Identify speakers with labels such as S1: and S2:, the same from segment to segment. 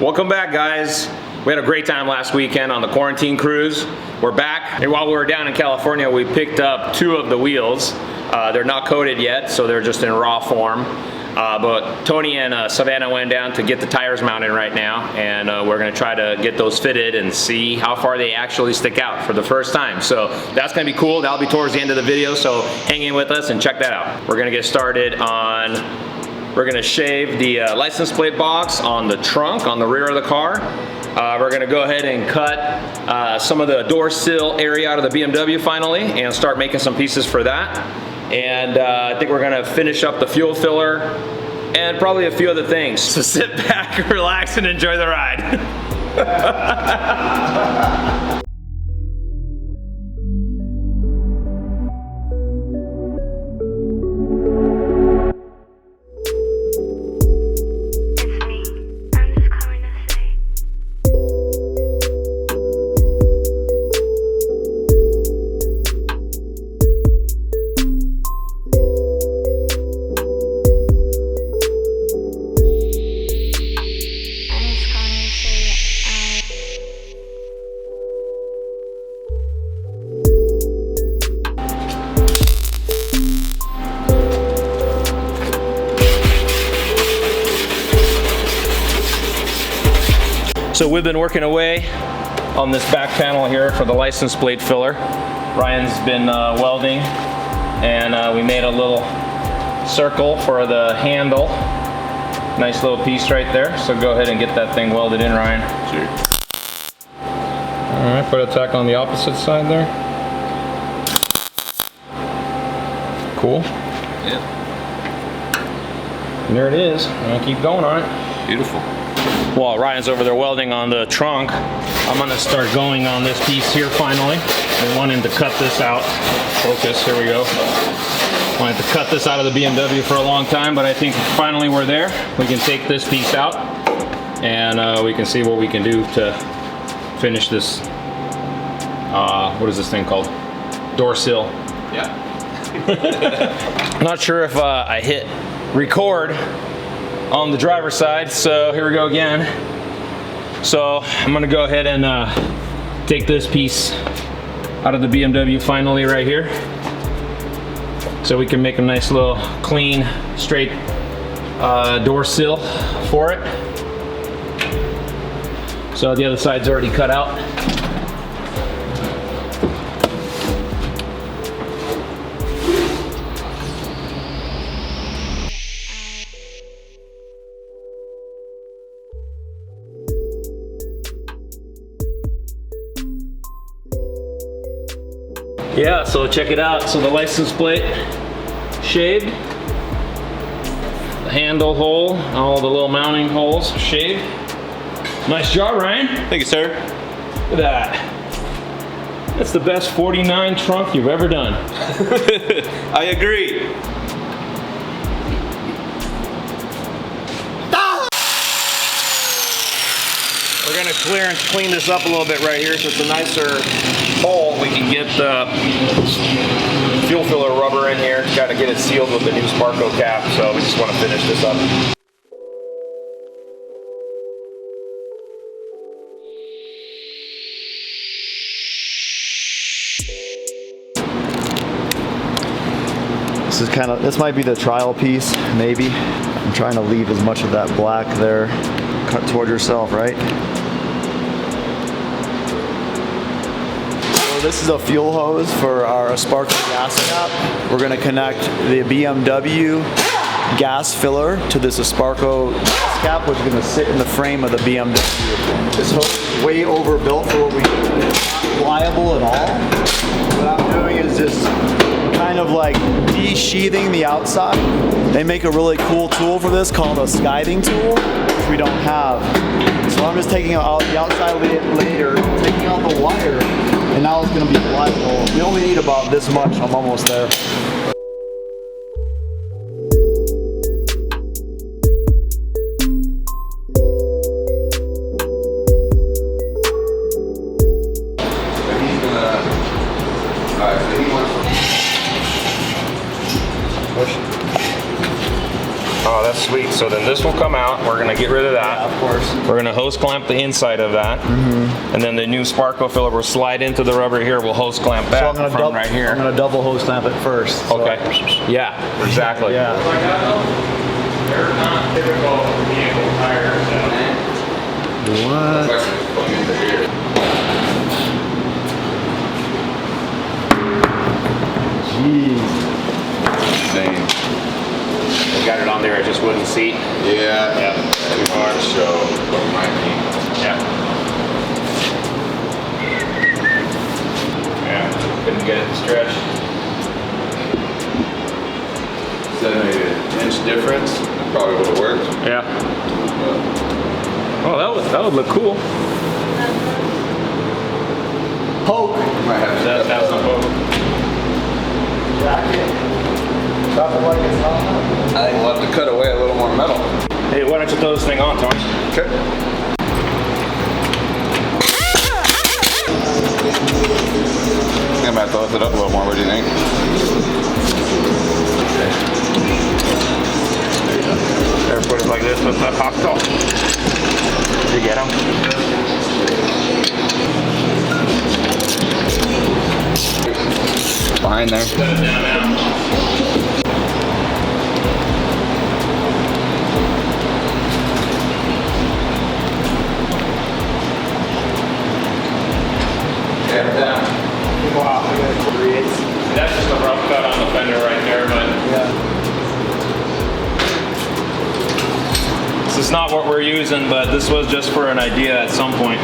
S1: Welcome back, guys. We had a great time last weekend on the quarantine cruise. We're back, and while we were down in California, we picked up 2 of the wheels. They're not coated yet, so they're just in raw form. But Tony and Savannah went down to get the tires mounted right now, and we're gonna try to get those fitted and see how far they actually stick out for the first time. So that's gonna be cool. That'll be towards the end of the video, so hang in with us and check that out. We're gonna get started on, we're gonna shave the license plate box on the trunk, on the rear of the car. We're gonna go ahead and cut some of the door sill area out of the BMW finally and start making some pieces for that. And I think we're gonna finish up the fuel filler and probably a few other things. So sit back, relax, and enjoy the ride. So we've been working away on this back panel here for the license plate filler. Ryan's been welding, and we made a little circle for the handle. Nice little piece right there. So go ahead and get that thing welded in, Ryan. Sure. All right, put a tack on the opposite side there. Cool.
S2: Yeah.
S1: And there it is. I'm gonna keep going on it.
S2: Beautiful.
S1: While Ryan's over there welding on the trunk, I'm gonna start going on this piece here finally. I'm wanting to cut this out. Focus, here we go. Wanted to cut this out of the BMW for a long time, but I think finally we're there. We can take this piece out and we can see what we can do to finish this, what is this thing called? Door sill.
S2: Yeah.
S1: Not sure if I hit record on the driver's side, so here we go again. So I'm gonna go ahead and take this piece out of the BMW finally right here, so we can make a nice little clean, straight door sill for it. So the other side's already cut out. Yeah, so check it out. So the license plate shaved, the handle hole, all the little mounting holes shaved. Nice job, Ryan.
S2: Thank you, sir.
S1: Look at that. That's the best 49 trunk you've ever done.
S2: I agree.
S1: We're gonna clean this up a little bit right here so it's a nicer hole. We can get the fuel filler rubber in here. Got to get it sealed with the new Sparko cap, so we just want to finish this up.
S3: This might be the trial piece, maybe. I'm trying to leave as much of that black there. Cut toward yourself, right? So this is a fuel hose for our Sparko gas cap. We're gonna connect the BMW gas filler to this Sparko gas cap, which is gonna sit in the frame of the BMW. This hose is way overbuilt for what we need. It's not pliable at all. What I'm doing is just kind of like de-sheathing the outside. They make a really cool tool for this called a skiving tool, which we don't have. So I'm just taking out the outside later, taking out the wire, and now it's going to be pliable. We only need about this much. I'm almost there.
S1: sweet. So then this will come out. We're gonna get rid of that.
S3: Yeah, of course.
S1: We're gonna hose clamp the inside of that. And then the new Sparco filler will slide into the rubber here. We'll hose clamp that
S3: So I'm gonna
S1: from right here.
S3: I'm gonna double hose clamp it first. So
S1: Okay. Yeah, exactly.
S3: Yeah.
S1: They're not typical vehicle tires.
S3: What? Jeez.
S2: Insane.
S1: We got it on there, it just wouldn't seat.
S2: Yeah.
S1: Yeah.
S2: Too hard to show what might be.
S1: Yeah. Yeah, couldn't get it to stretch.
S2: Is that maybe an inch difference? It probably would have worked.
S1: Yeah.
S2: But
S1: Oh, that would look cool.
S3: Poke.
S2: might have to
S1: That's not cool.
S3: Jacket. Drop it like it's hot.
S2: I think we'll have to cut away a little more metal.
S1: Hey, why don't you throw this thing on, Tony?
S2: Okay. I'm about to lift it up a little more. What do you think?
S1: There, put it like this with that hot top. Did you get him?
S2: Behind there.
S1: Set it down now.
S3: Wow.
S1: That's just a rough cut on the fender right there, but
S3: Yeah.
S1: this is not what we're using, but this was just for an idea at some point.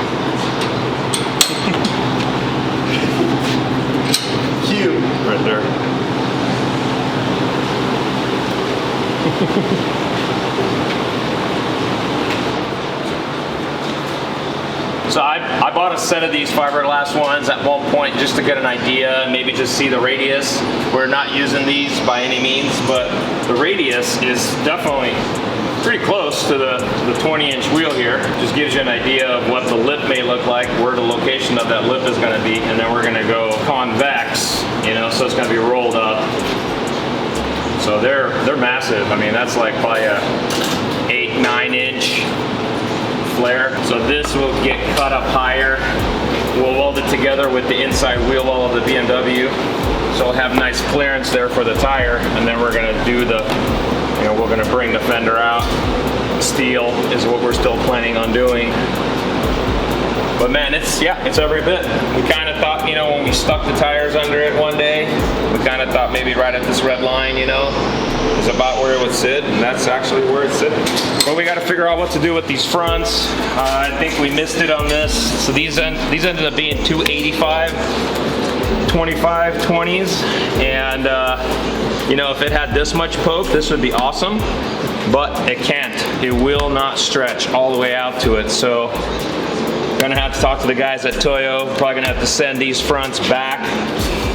S3: Cute.
S1: Right there. So I bought a set of these fiberglass ones at one point just to get an idea, maybe just see the radius. We're not using these by any means, but the radius is definitely pretty close to the 20-inch wheel here. Just gives you an idea of what the lip may look like, where the location of that lip is going to be, and then we're going to go convex, you know, so it's going to be rolled up. So they're massive. I mean, that's like probably a 8-9 inch flare. So this will get cut up higher. We'll weld it together with the inside wheel well of the BMW. So we'll have nice clearance there for the tire, and then we're gonna do the, you know, we're gonna bring the fender out. Steel is what we're still planning on doing. But man, it's every bit. We kind of thought, you know, when we stuck the tires under it one day, we kind of thought maybe right at this red line, you know, is about where it would sit, and that's actually where it's sitting. But we got to figure out what to do with these fronts. I think we missed it on this. So these ended up being 285, 25 20s, and you know, if it had this much poke, this would be awesome. But it can't. It will not stretch all the way out to it. So gonna have to talk to the guys at Toyo. Probably gonna have to send these fronts back,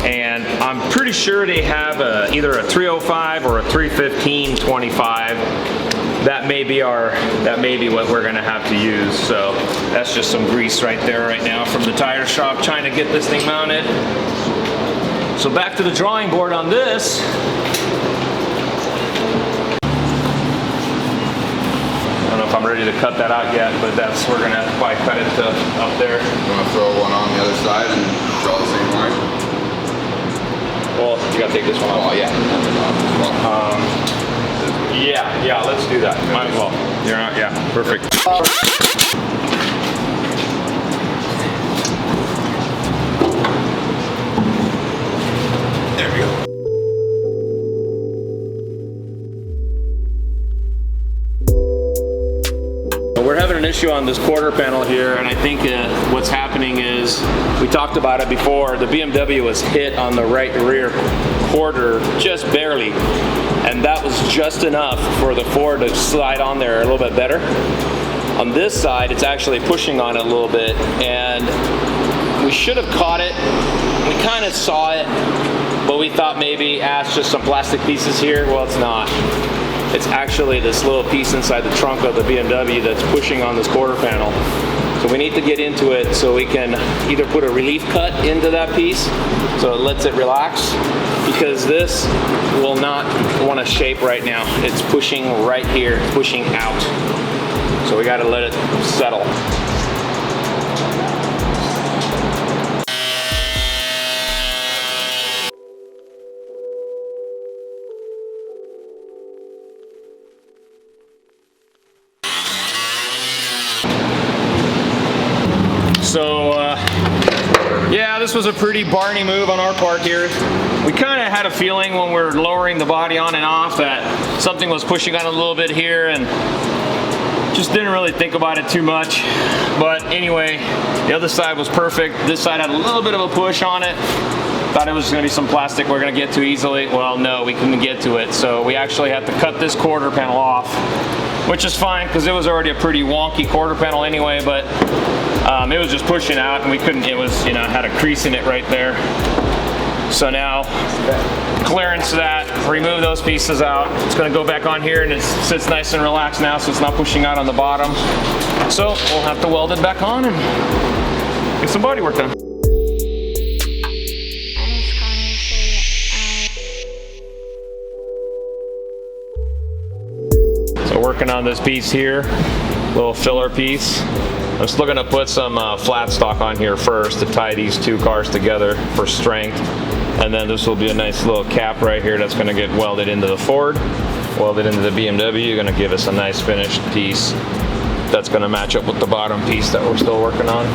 S1: and I'm pretty sure they have either a 305 or a 315 25. That may be what we're gonna have to use. So that's just some grease right there right now from the tire shop trying to get this thing mounted. So back to the drawing board on this. I don't know if I'm ready to cut that out yet, but we're gonna have to probably cut it to up there.
S2: You want to throw one on the other side and draw the same line?
S1: Well, you gotta take this one off.
S2: Oh yeah.
S1: Yeah, let's do that. Might as well. You're not, yeah, perfect.
S2: There we go.
S1: We're having an issue on this quarter panel here, and I think what's happening is, we talked about it before, the BMW was hit on the right rear quarter just barely, and that was just enough for the Ford to slide on there a little bit better. On this side, it's actually pushing on it a little bit, and we should have caught it. We kind of saw it, but we thought maybe, it's just some plastic pieces here. Well, it's not. It's actually this little piece inside the trunk of the BMW that's pushing on this quarter panel. So So we need to get into it so we can either put a relief cut into that piece so it lets it relax, because this will not want to shape right now. It's pushing right here, pushing out. So we got to let it settle. So, yeah, this was a pretty Barney move on our part here. We kind of had a feeling when we were lowering the body on and off that something was pushing on a little bit here, and just didn't really think about it too much. But anyway, the other side was perfect. This side had a little bit of a push on it. Thought it was going to be some plastic we're going to get to easily. Well, no, we couldn't get to it. So we actually had to cut this quarter panel off, which is fine because it was already a pretty wonky quarter panel anyway, but it was just pushing out and we couldn't, it was, you know, had a crease in it right there. So now, clearance that, remove those pieces out. It's gonna go back on here and it sits nice and relaxed now, so it's not pushing out on the bottom. So we'll have to weld it back on and get some body work done. So working on this piece here, little filler piece. I'm still gonna put some flat stock on here first to tie these two cars together for strength. And then this will be a nice little cap right here that's gonna get welded into the Ford, welded into the BMW, gonna give us a nice finished piece that's gonna match up with the bottom piece that we're still working on.